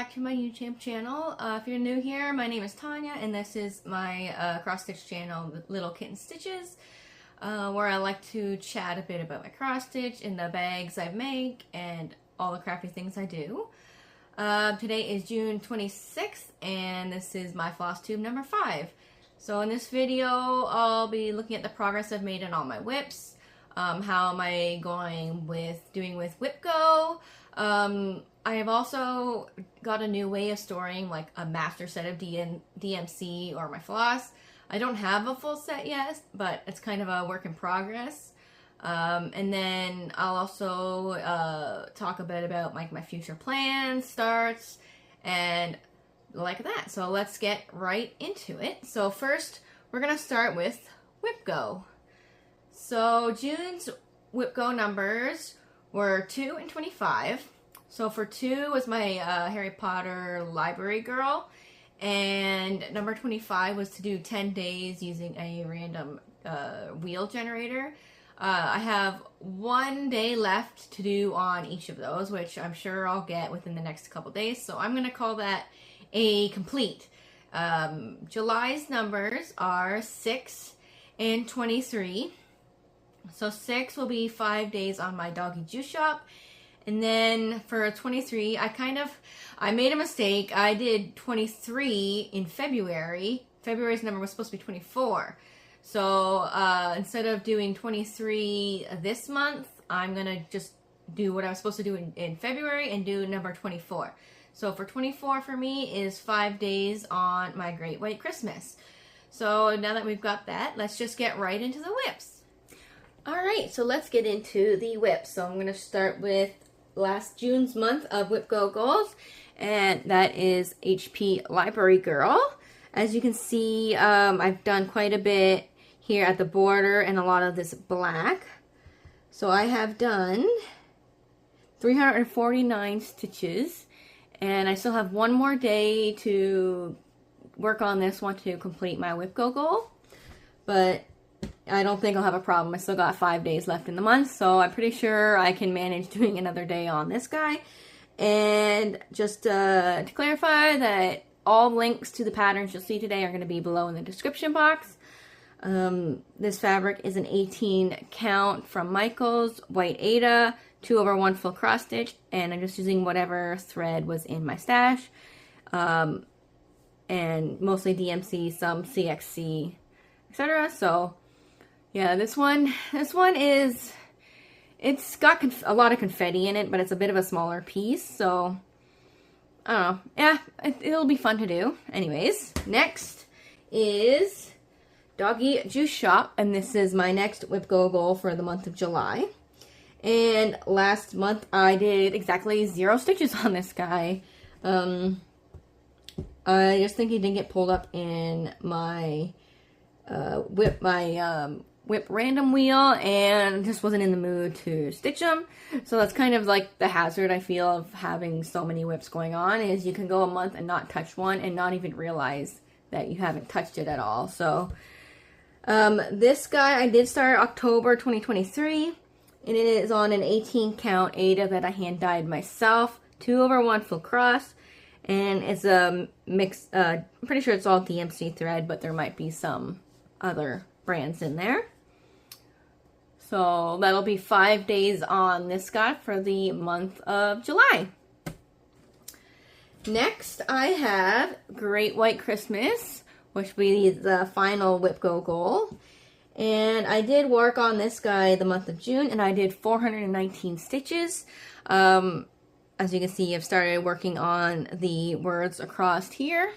back to my YouTube channel. If you're new here, my name is Tanya, and this is my cross-stitch channel, Little Kitten Stitches, where I like to chat a bit about my cross-stitch and the bags I make and all the crafty things I do. Today is June 26th, and this is my Flosstube number 5. So in this video, I'll be looking at the progress I've made on all my whips. How am I doing with wipgo? I have also got a new way of storing like a master set of DMC or my floss. I don't have a full set yet, but it's kind of a work in progress. And then I'll also talk a bit about like my future plans, starts, and like that. So let's get right into it. So first, we're gonna start with wipgo. So June's wipgo numbers were 2 and 25. So for 2 was my Harry Potter library girl, and number 25 was to do 10 days using a random wheel generator. I have 1 day left to do on each of those, which I'm sure I'll get within the next couple days. So I'm going to call that a complete. July's numbers are 6 and 23. So 6 will be 5 days on my doggy juice shop. And then for 23, I made a mistake. I did 23 in February. February's number was supposed to be 24. So instead of doing 23 this month, I'm going to just do what I was supposed to do in February and do number 24. So for 24 for me is 5 days on my Great White Christmas. So now that we've got that, let's just get right into the whips. Alright, so let's get into the whips. So I'm going to start with last June's month of wipgo goals, and that is HP Library Girl. As you can see, I've done quite a bit here at the border and a lot of this black. So I have done 349 stitches, and I still have one more day to work on this one to complete my wipgo goal, but I don't think I'll have a problem. I still got 5 days left in the month, so I'm pretty sure I can manage doing another day on this guy. And just to clarify that all links to the patterns you'll see today are going to be below in the description box. This fabric is an 18 count from Michaels, white Aida, 2/1 full cross stitch, and I'm just using whatever thread was in my stash. And mostly DMC, some CXC, etc. So yeah, this one is, it's got a lot of confetti in it, but it's a bit of a smaller piece, so I don't know. Yeah, it'll be fun to do. Anyways, next is Doggy Juice Shop, and this is my next wipgo goal for the month of July. And last month I did exactly 0 stitches on this guy. I just think he didn't get pulled up in my whip random wheel, and just wasn't in the mood to stitch them. So that's kind of like the hazard I feel of having so many whips going on, is you can go a month and not touch one and not even realize that you haven't touched it at all. So this guy I did start October 2023, and it is on an 18 count Aida that I hand dyed myself, 2/1 full cross, and it's a mix. I'm pretty sure it's all DMC thread, but there might be some other brands in there. So that'll be 5 days on this guy for the month of July. Next, I have Great White Christmas, which will be the final wipgo goal. And I did work on this guy the month of June, and I did 419 stitches. As you can see, I've started working on the words across here.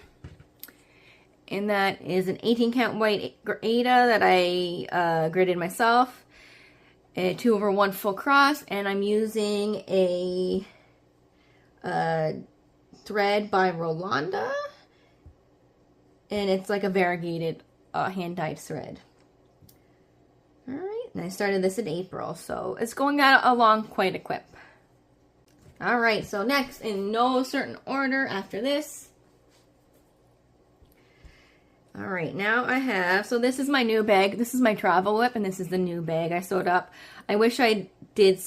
And that is an 18 count white Aida that I gridded myself. A 2/1 full cross, and I'm using a thread by Rolanda, and it's like a variegated hand-dyed thread. Alright, and I started this in April, so it's going along quite a quip. Alright, so next, in no certain order after this. Alright, now I have, so this is my new bag. This is my travel whip, and this is the new bag I sewed up. I wish I did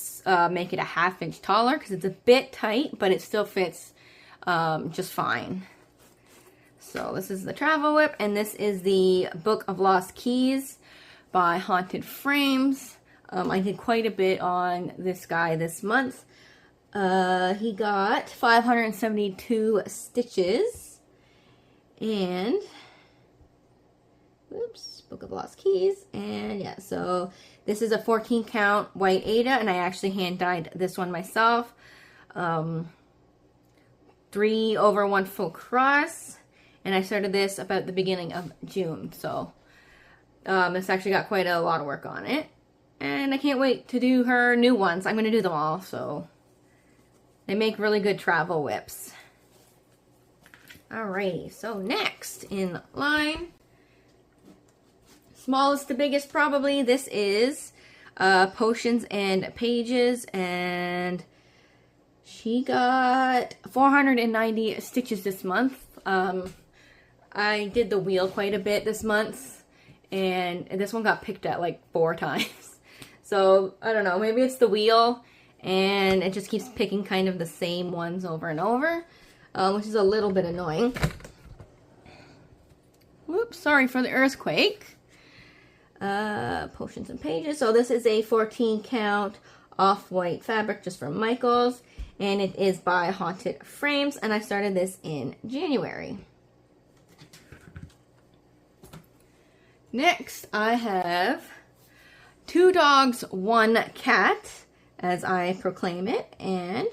make it a 1/2 inch taller, because it's a bit tight, but it still fits just fine. So this is the travel whip, and this is the Book of Lost Keys by Haunted Frames. I did quite a bit on this guy this month. He got 572 stitches, and oops, Book of Lost Keys, and yeah, so this is a 14 count white Ada, and I actually hand dyed this one myself. 3 over 1 full cross, and I started this about the beginning of June, so it's actually got quite a lot of work on it, and I can't wait to do her new ones. I'm going to do them all, so they make really good travel whips. Alrighty, so next in line, smallest to biggest probably, this is Potions and Pages, and she got 490 stitches this month. I did the wheel quite a bit this month, and this one got picked at like 4 times. So, I don't know, maybe it's the wheel, and it just keeps picking kind of the same ones over and over, which is a little bit annoying. Whoops, sorry for the earthquake. Potions and Pages. So this is a 14 count off-white fabric just from Michaels, and it is by Haunted Frames, and I started this in January. Next, I have 2 dogs, 1 cat, as I proclaim it, and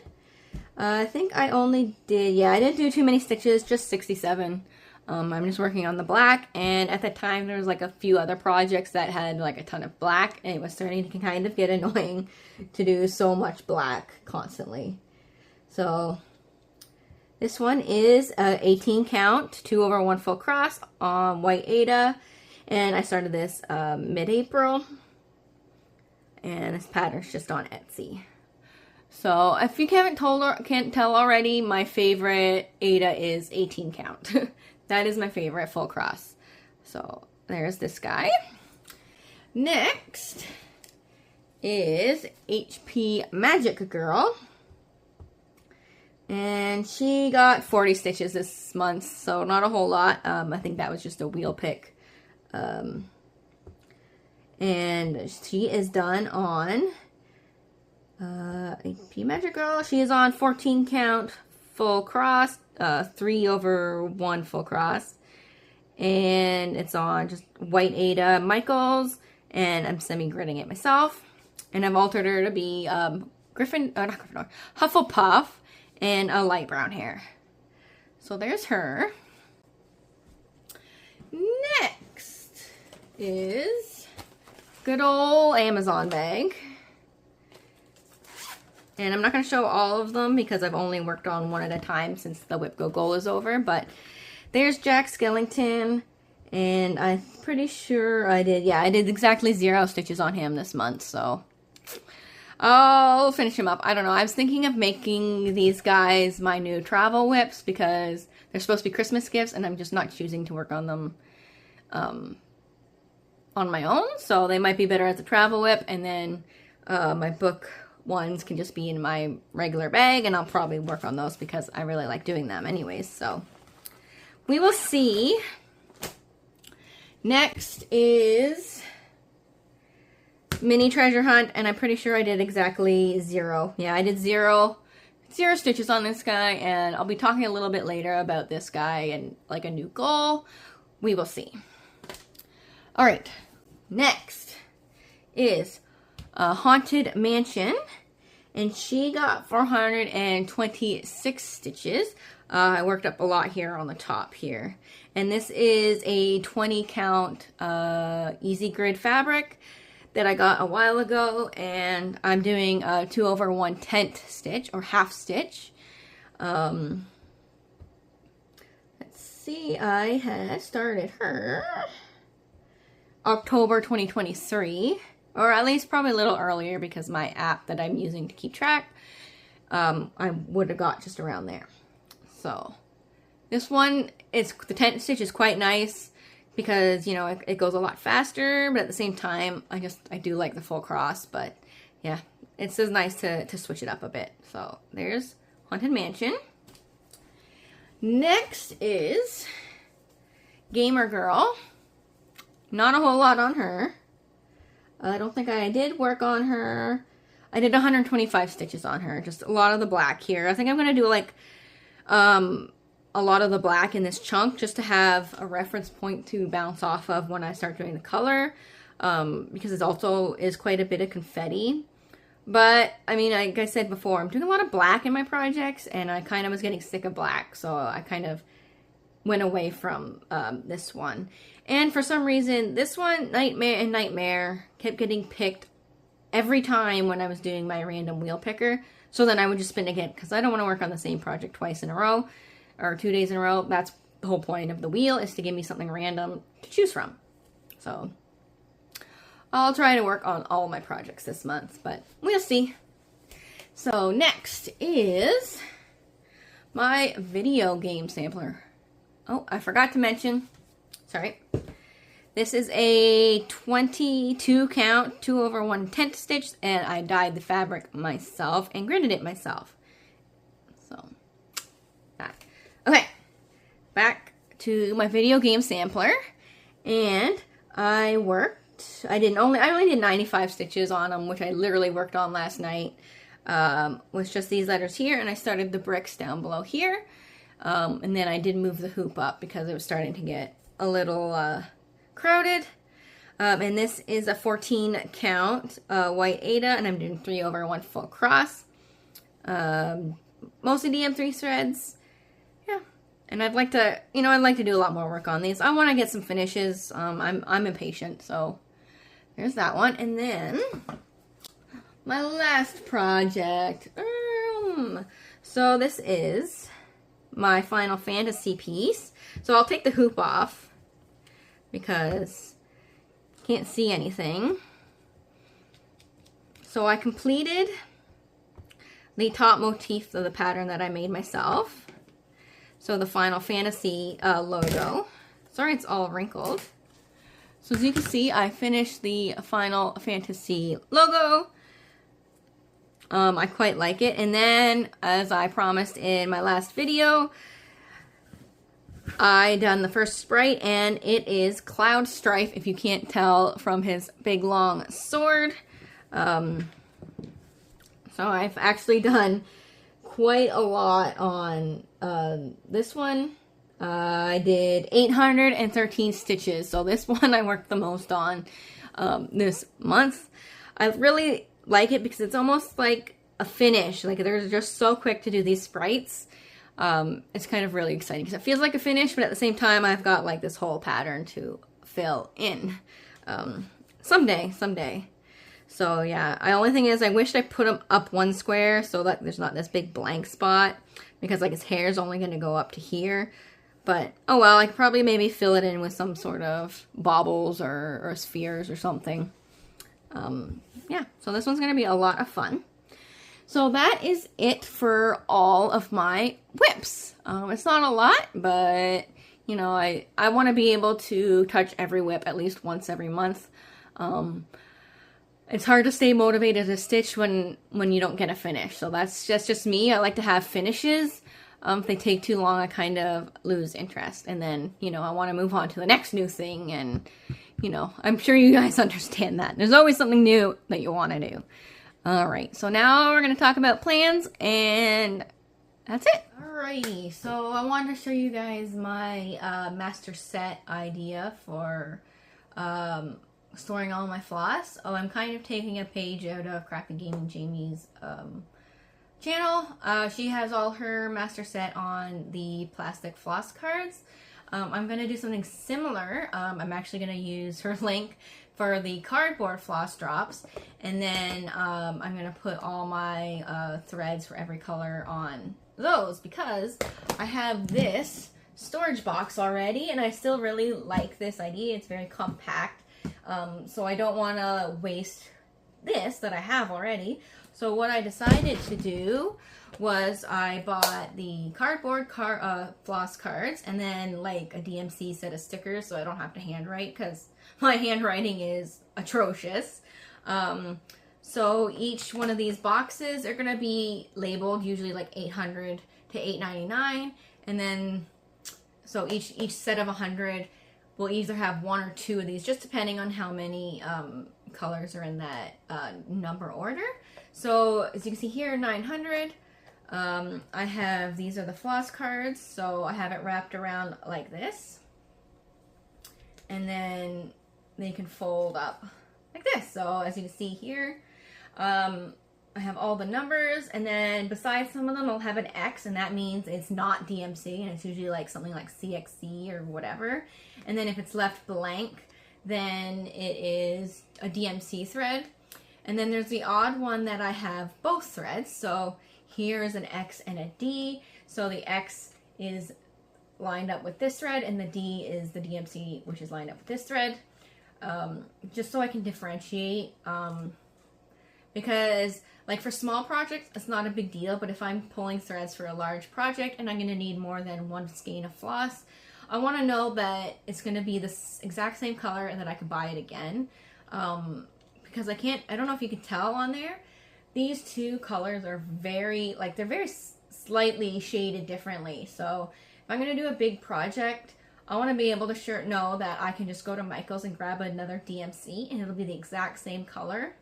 I think I only did, yeah, I didn't do too many stitches, just 67. I'm just working on the black, and at the time there was like a few other projects that had like a ton of black, and it was starting to kind of get annoying to do so much black constantly. So this one is a 18 count, 2 over 1 full cross on white Ada, and I started this mid-April, and this pattern's just on Etsy. So if you can't tell already, my favorite Ada is 18 count. That is my favorite full cross. So there's this guy. Next is HP Magic Girl. And she got 40 stitches this month, so not a whole lot. I think that was just a wheel pick. And she is done on HP Magic Girl. She is on 14 count full cross, 3 over 1 full cross, and it's on just white Ada Michaels, and I'm semi-gridding it myself, and I've altered her to be Hufflepuff, and a light brown hair. So there's her. Next is good old Amazon bag. And I'm not going to show all of them because I've only worked on one at a time since the wipgo goal is over. But there's Jack Skellington, and I'm pretty sure I did exactly 0 stitches on him this month. So I'll finish him up. I don't know. I was thinking of making these guys my new travel whips because they're supposed to be Christmas gifts, and I'm just not choosing to work on them on my own. So they might be better as a travel whip, and then my book ones can just be in my regular bag, and I'll probably work on those because I really like doing them anyways, so we will see. Next is Mini Treasure Hunt, and I'm pretty sure I did exactly 0. Yeah, I did 0 stitches on this guy, and I'll be talking a little bit later about this guy and like a new goal. We will see. All right, next is Haunted Mansion, and she got 426 stitches. I worked up a lot here on the top here, and this is a 20 count easy grid fabric that I got a while ago, and I'm doing a 2 over 1/10 stitch or half stitch. Let's see, I had started her October 2023. Or at least probably a little earlier because my app that I'm using to keep track, I would have got just around there. So this one, the 10 stitch is quite nice because, you know, it goes a lot faster, but at the same time, I do like the full cross, but yeah, it's just nice to switch it up a bit. So there's Haunted Mansion. Next is Gamer Girl. Not a whole lot on her. I don't think I did work on her. I did 125 stitches on her. Just a lot of the black here. I think I'm going to do like a lot of the black in this chunk just to have a reference point to bounce off of when I start doing the color. Because it also is quite a bit of confetti. But, I mean, like I said before, I'm doing a lot of black in my projects, and I kind of was getting sick of black, so I kind of went away from this one. And for some reason, this one, Nightmare and Nightmare, kept getting picked every time when I was doing my random wheel picker. So then I would just spin again, because I don't want to work on the same project twice in a row, or 2 days in a row. That's the whole point of the wheel, is to give me something random to choose from. So I'll try to work on all my projects this month, but we'll see. So next is my video game sampler. Oh, I forgot to mention, sorry. This is a 22 count, 2/1/10 stitch, and I dyed the fabric myself and gridded it myself. So, that. Okay, back to my video game sampler, and I only did 95 stitches on them, which I literally worked on last night, with just these letters here, and I started the bricks down below here, and then I did move the hoop up because it was starting to get a little crowded, and this is a 14 count white Ada, and I'm doing 3/1 full cross, mostly DM3 threads. Yeah, and I'd like to do a lot more work on these. I want to get some finishes. I'm impatient, so there's that one. And then my last project. So this is my Final Fantasy piece. So I'll take the hoop off because I can't see anything. So I completed the top motif of the pattern that I made myself. So the Final Fantasy logo. Sorry, it's all wrinkled. So as you can see, I finished the Final Fantasy logo. I quite like it. And then, as I promised in my last video, I done the first sprite, and it is Cloud Strife, if you can't tell from his big long sword. So I've actually done quite a lot on this one. I did 813 stitches, so this one I worked the most on this month. I really like it because it's almost like a finish. Like, they're just so quick to do these sprites. It's kind of really exciting because it feels like a finish, but at the same time I've got like this whole pattern to fill in. Someday. So yeah, the only thing is I wished I put him up one square so that there's not this big blank spot, because like his hair is only going to go up to here. But, oh well, I could probably maybe fill it in with some sort of baubles or spheres or something. Yeah, so this one's going to be a lot of fun. So that is it for all of my whips. It's not a lot, but, you know, I want to be able to touch every whip at least once every month. It's hard to stay motivated to stitch when you don't get a finish. So that's just me. I like to have finishes. If they take too long, I kind of lose interest. And then, you know, I want to move on to the next new thing. And, you know, I'm sure you guys understand that. There's always something new that you want to do. Alright, so now we're going to talk about plans. And that's it. Alrighty, so I wanted to show you guys my master set idea for storing all my floss. Oh, I'm kind of taking a page out of Crafty Gaming Jamie's channel. She has all her master set on the plastic floss cards. I'm going to do something similar. I'm actually going to use her link for the cardboard floss drops, and then I'm going to put all my threads for every color on those, because I have this storage box already and I still really like this idea. It's very compact, so I don't want to waste this that I have already. So what I decided to do was I bought the cardboard floss cards, and then like a DMC set of stickers so I don't have to handwrite, because my handwriting is atrocious. So each one of these boxes are going to be labeled, usually like $800 to $8.99, And then, so each set of 100 will either have 1 or 2 of these, just depending on how many colors are in that number order. So as you can see here, 900. I have, these are the floss cards, so I have it wrapped around like this. And then they can fold up like this. So as you can see here, I have all the numbers, and then besides some of them I'll have an X, and that means it's not DMC, and it's usually like something like CXC or whatever. And then if it's left blank, then it is a DMC thread. And then there's the odd one that I have both threads. So here is an X and a D. So the X is lined up with this thread, and the D is the DMC, which is lined up with this thread. Just so I can differentiate, because like for small projects, it's not a big deal, but if I'm pulling threads for a large project and I'm going to need more than 1 skein of floss, I want to know that it's going to be the exact same color and that I can buy it again. Because I don't know if you can tell on there, these two colors are very, like, they're very slightly shaded differently. So if I'm going to do a big project, I want to be able to know that I can just go to Michael's and grab another DMC and it'll be the exact same color.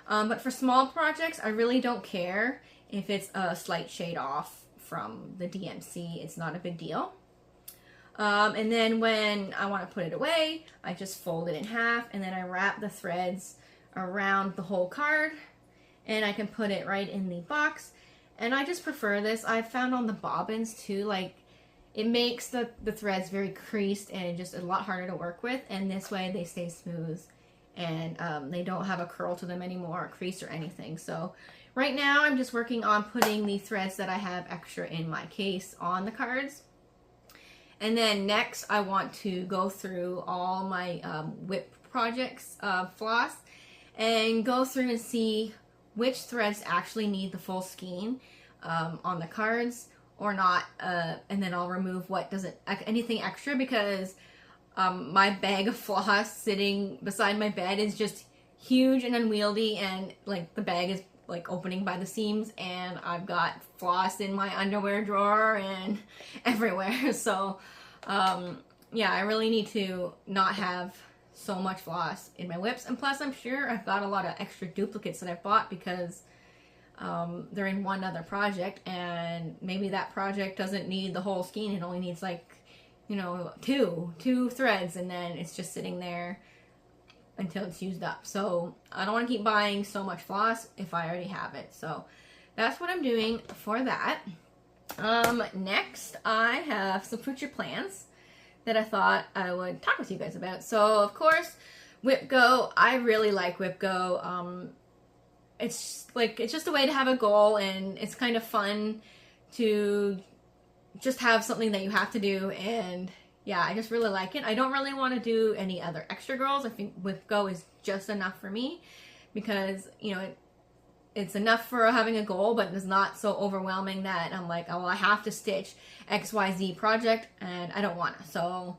But for small projects, I really don't care if it's a slight shade off from the DMC. It's not a big deal. And then when I want to put it away, I just fold it in half, and then I wrap the threads around the whole card, and I can put it right in the box. And I just prefer this. I've found on the bobbins too, like, it makes the threads very creased and just a lot harder to work with, and this way they stay smooth. And they don't have a curl to them anymore, or crease or anything. So right now I'm just working on putting the threads that I have extra in my case on the cards. And then next I want to go through all my whip projects floss and go through and see which threads actually need the full skein on the cards or not. And then I'll remove what doesn't, anything extra, because my bag of floss sitting beside my bed is just huge and unwieldy, and like the bag is like opening by the seams, and I've got floss in my underwear drawer and everywhere. So yeah, I really need to not have so much floss in my whips. And plus I'm sure I've got a lot of extra duplicates that I've bought because they're in one other project, and maybe that project doesn't need the whole skein. It only needs like, you know, two threads, and then it's just sitting there until it's used up. So I don't want to keep buying so much floss if I already have it. So that's what I'm doing for that. Next I have some future plans that I thought I would talk with you guys about. So of course, wipgo. I really like wipgo. It's just a way to have a goal, and it's kind of fun to just have something that you have to do. And yeah, I just really like it. I don't really want to do any other extra girls. I think wipgo is just enough for me, because, you know, it's enough for having a goal, but it's not so overwhelming that I'm like, oh, well, I have to stitch XYZ project, and I don't want to. So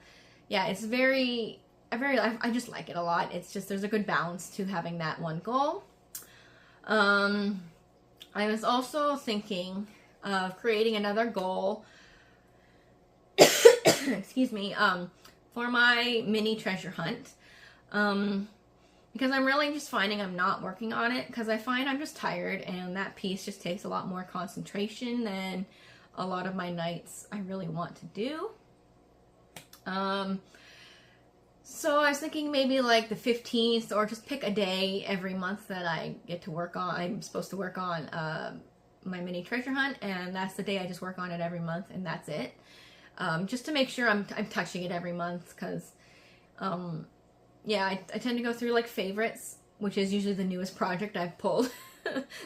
yeah, it's I just like it a lot. It's just, there's a good balance to having that one goal. I was also thinking of creating another goal excuse me, for my mini treasure hunt, because I'm really just finding I'm not working on it, because I find I'm just tired, and that piece just takes a lot more concentration than a lot of my nights I really want to do. So I was thinking maybe like the 15th, or just pick a day every month that I get to work on. I'm supposed to work on my mini treasure hunt, and that's the day I just work on it every month, and that's it. Just to make sure I'm touching it every month, because yeah, I tend to go through like favorites, which is usually the newest project I've pulled.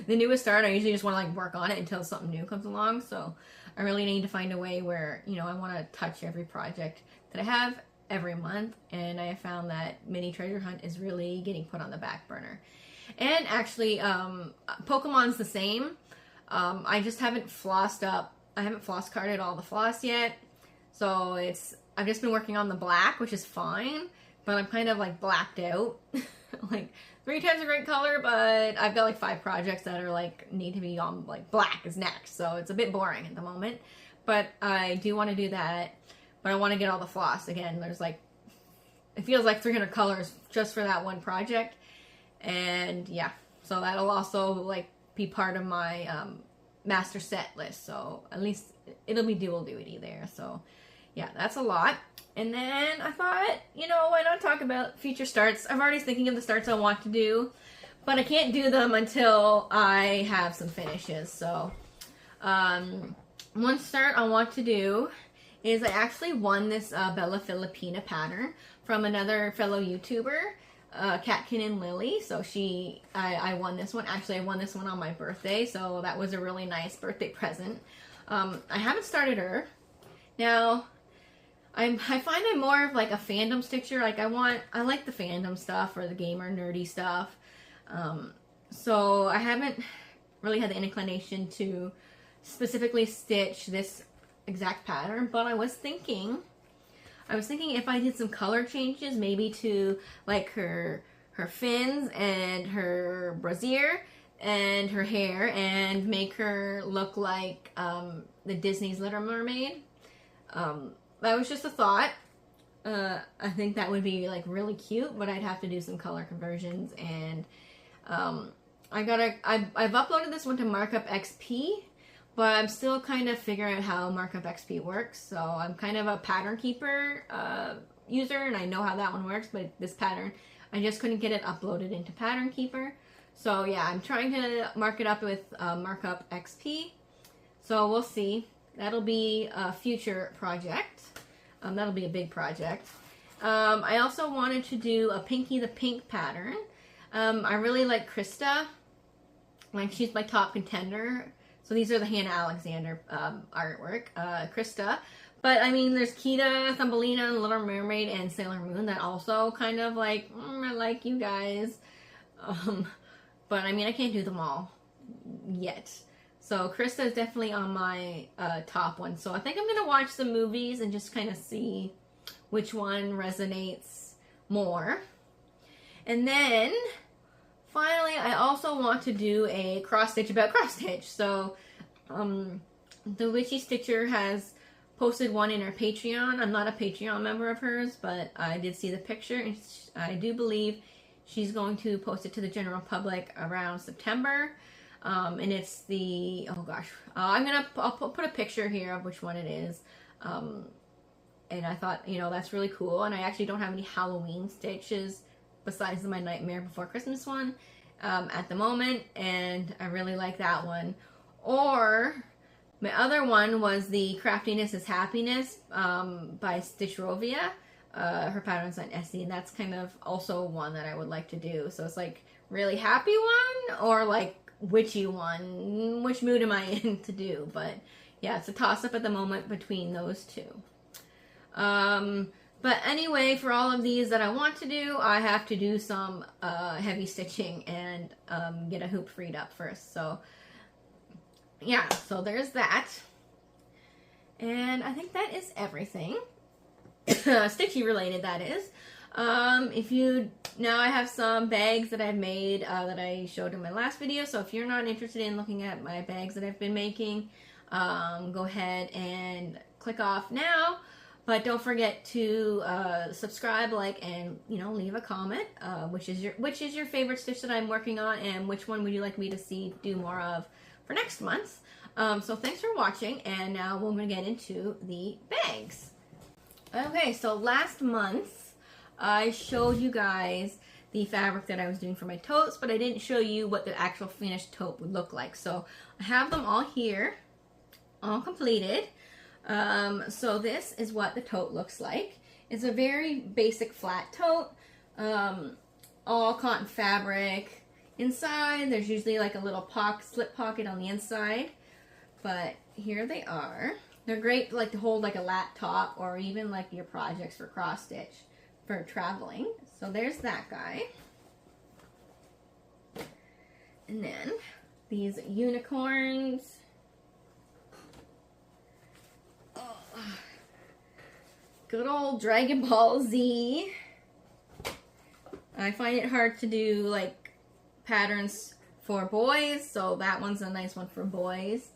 The newest start, I usually just want to like work on it until something new comes along. So I really need to find a way where, you know, I want to touch every project that I have every month, and I have found that mini treasure hunt is really getting put on the back burner. And actually, Pokemon's the same. I just haven't flossed up. I haven't floss carded all the floss yet. So I've just been working on the black, which is fine, but I'm kind of like blacked out. Like 3 times a great color, but I've got like 5 projects that are like, need to be on like black is next. So it's a bit boring at the moment, but I do want to do that. But I want to get all the floss. Again, there's like, it feels like 300 colors just for that one project. And yeah, so that'll also like be part of my master set list. So at least it'll be dual duty there. So yeah, that's a lot. And then I thought, you know, why not talk about future starts? I'm already thinking of the starts I want to do, but I can't do them until I have some finishes. So one start I want to do is I actually won this Bella Filipina pattern from another fellow YouTuber, Catkin and Lily. So I won this one. Actually, I won this one on my birthday, so that was a really nice birthday present. I haven't started her. Now, I find I'm more of like a fandom stitcher. Like I like the fandom stuff or the gamer nerdy stuff. So I haven't really had the inclination to specifically stitch this exact pattern, but I was thinking if I did some color changes, maybe to like her fins and her brassiere and her hair, and make her look like the Disney's Little Mermaid. That was just a thought. I think that would be like really cute, but I'd have to do some color conversions, and I've uploaded this one to Markup XP, but I'm still kind of figuring out how Markup XP works. So I'm kind of a Pattern Keeper user, and I know how that one works, but this pattern, I just couldn't get it uploaded into Pattern Keeper. So yeah, I'm trying to mark it up with Markup XP. So we'll see. That'll be a future project. That'll be a big project. I also wanted to do a Pinky the Pink pattern. I really like Krista. Like, she's my top contender. So these are the Hannah Alexander artwork. Krista. But, I mean, there's Kita, Thumbelina, Little Mermaid, and Sailor Moon that also kind of like, I like you guys. But, I mean, I can't do them all yet. So Krista is definitely on my top one. So I think I'm going to watch some movies and just kind of see which one resonates more. And then, finally, I also want to do a cross stitch about cross stitch. So the Witchy Stitcher has posted one in her Patreon. I'm not a Patreon member of hers, but I did see the picture, and I do believe she's going to post it to the general public around September. And it's the, oh gosh, I'll put a picture here of which one it is. And I thought, you know, that's really cool. And I actually don't have any Halloween stitches besides my Nightmare Before Christmas one at the moment. And I really like that one. Or my other one was the Craftiness is Happiness by Stitchrovia. Her pattern's on Etsy, and that's kind of also one that I would like to do. So it's like really happy one, or like witchy one. Which mood am I in to do? But yeah, it's a toss-up at the moment between those two. But anyway, for all of these that I want to do, I have to do some heavy stitching and get a hoop freed up first. So yeah, so there's that. And I think that is everything. Stitchy related, that is. Now I have some bags that I've made that I showed in my last video. So if you're not interested in looking at my bags that I've been making, go ahead and click off now. But don't forget to subscribe, like, and leave a comment. Which is your favorite stitch that I'm working on, and which one would you like me to do more of for next month? So thanks for watching, and now we're going to get into the bags. Okay, so last month I showed you guys the fabric that I was doing for my totes, but I didn't show you what the actual finished tote would look like. So I have them all here, all completed. So this is what the tote looks like. It's a very basic flat tote, all cotton fabric. Inside, there's usually like a little slip pocket on the inside, but here they are. They're great like to hold like a laptop, or even like your projects for cross stitch for traveling. So there's that guy. And then these unicorns. Good old Dragon Ball Z. I find it hard to do like patterns for boys, so that one's a nice one for boys.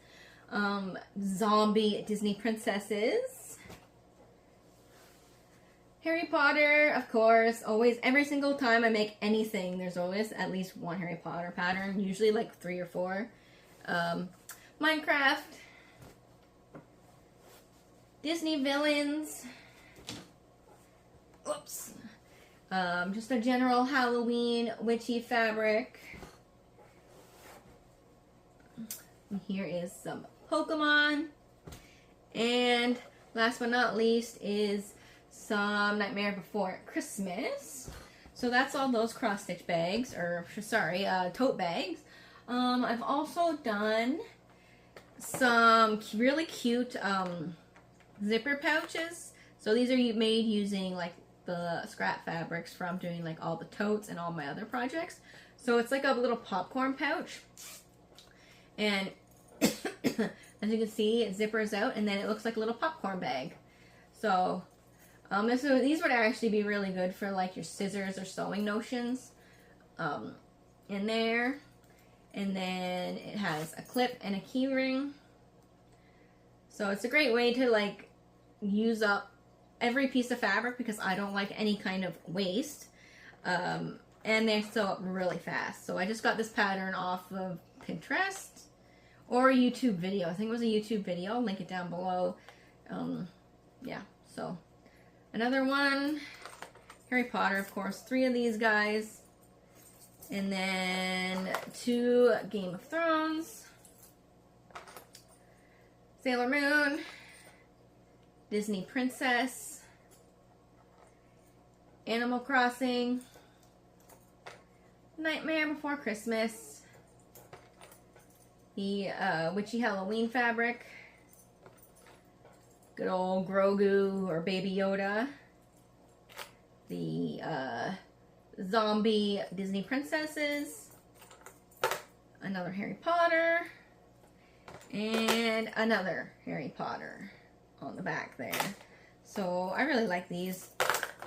Zombie Disney princesses. Harry Potter, of course. Always, every single time I make anything, there's always at least one Harry Potter pattern. Usually like 3 or 4. Minecraft. Disney villains. Oops. Just a general Halloween witchy fabric. And here is some Pokemon. And last but not least is some Nightmare Before Christmas. So that's all those cross-stitch bags, or sorry, tote bags. I've also done some really cute zipper pouches. So these are made using like the scrap fabrics from doing like all the totes and all my other projects. So it's like a little popcorn pouch. And as you can see, it zippers out and then it looks like a little popcorn bag. So these would actually be really good for like your scissors or sewing notions in there. And then it has a clip and a key ring. So it's a great way to like use up every piece of fabric because I don't like any kind of waste. And they sew up really fast. So I just got this pattern off of Pinterest or a YouTube video. I think it was a YouTube video. I'll link it down below. Yeah, so another one. Harry Potter, of course. 3 of these guys. And then 2 Game of Thrones. Sailor Moon. Disney Princess. Animal Crossing. Nightmare Before Christmas. The witchy Halloween fabric. Good old Grogu or Baby Yoda. The zombie Disney princesses. Another Harry Potter. And another Harry Potter on the back there. So I really like these.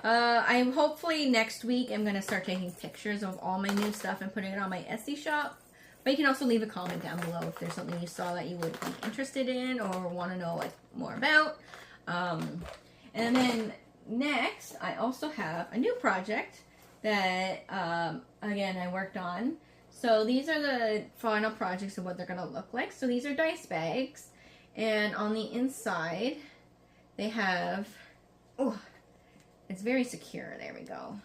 I'm hopefully next week I'm going to start taking pictures of all my new stuff and putting it on my Etsy shop. But you can also leave a comment down below if there's something you saw that you would be interested in or want to know like more about. And then next, I also have a new project that, again, I worked on. So these are the final projects of what they're going to look like. So these are dice bags. And on the inside, they have, oh, it's very secure. There we go.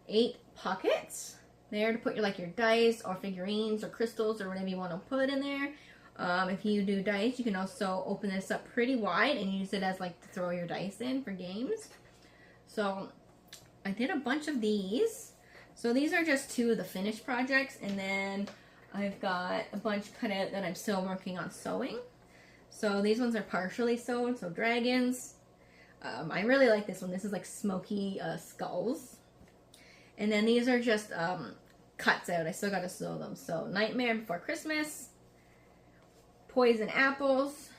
8 pockets there to put your, like your dice or figurines or crystals or whatever you want to put in there. If you do dice, you can also open this up pretty wide and use it as like to throw your dice in for games. So I did a bunch of these. So these are just 2 of the finished projects, and then I've got a bunch kind of that I'm still working on sewing. So these ones are partially sewn, so dragons. I really like this one. This is like smoky skulls. And then these are just cuts out. I still got to sew them. So Nightmare Before Christmas. Poison apples.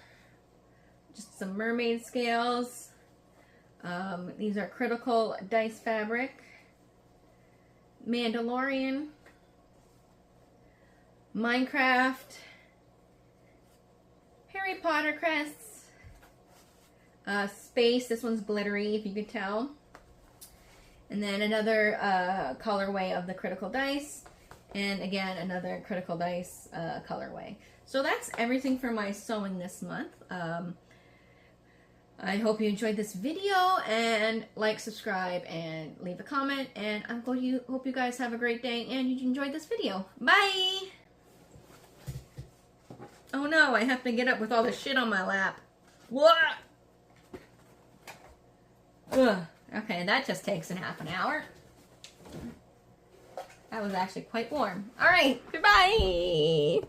Just some mermaid scales. These are critical dice fabric. Mandalorian. Minecraft. Harry Potter crests. Space. This one's glittery, if you could tell. And then another colorway of the critical dice. And again, another critical dice colorway. So that's everything for my sewing this month. I hope you enjoyed this video, and like, subscribe, and leave a comment. And I hope you guys have a great day and you enjoyed this video. Bye! Oh no, I have to get up with all this shit on my lap. What? Ugh. Okay, that just takes a half an hour. That was actually quite warm. Alright, goodbye!